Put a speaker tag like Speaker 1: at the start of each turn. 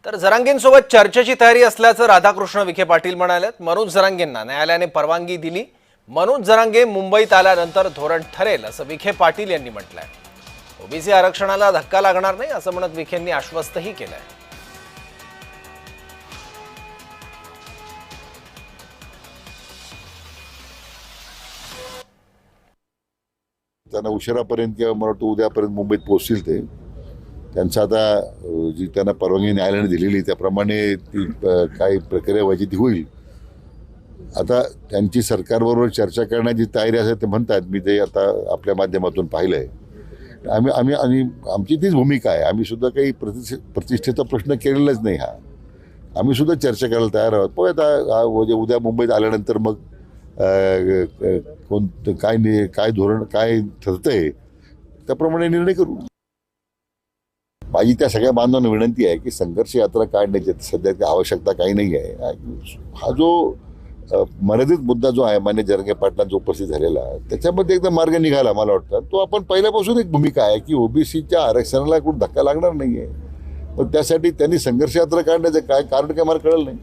Speaker 1: तर जरांगेंसोबत चर्चेची तयारी असल्याचं राधाकृष्ण विखे पाटील म्हणालेत। मनोज जरांगेंना न्यायालयाने परवानगी दिली। मनोज जरांगे मुंबईत आल्यानंतर धोरण ठरेल असं विखे पाटील यांनी म्हटलंय। ओबीसी आरक्षणाला धक्का लागणार नाही असं म्हणत विखेंनी आश्वस्तही केलंय।
Speaker 2: त्यांना उशिरापर्यंत किंवा मला वाटतं उद्यापर्यंत मुंबईत पोहोचतील ते। त्यांचं आता जी त्यांना परवानगी न्यायालयाने दिलेली त्याप्रमाणे ती काय प्रक्रिया व्हायची ती होईल। आता त्यांची सरकारबरोबर चर्चा करण्याची तयारी असेल ते म्हणतात, मी ते आता आपल्या माध्यमातून पाहिलंय। आम्ही आमची तीच भूमिका आहे। आम्ही सुद्धा काही प्रतिष्ठेचा प्रश्न केलेलाच नाही हा। आम्ही सुद्धा चर्चा करायला तयार आहोत। पण आता उद्या मुंबईत आल्यानंतर मग काय धोरण काय ठरतंय त्याप्रमाणे निर्णय करू। माझी त्या सगळ्या बांधवांना विनंती आहे की संघर्ष यात्रा काढण्याची सध्या ती आवश्यकता काही नाही आहे। हा जो मर्यादित मुद्दा जो आहे मान्य जरांगे पाटलांचा उपस्थित झालेला त्याच्यामध्ये एकदा मार्ग निघाला मला वाटतं। तो आपण पहिल्यापासून एक भूमिका आहे की ओबीसीच्या आरक्षणाला कुठं धक्का लागणार नाहीये। पण त्यासाठी त्यांनी संघर्ष यात्रा काढण्याचं काय कारण काय मला कळलं नाही।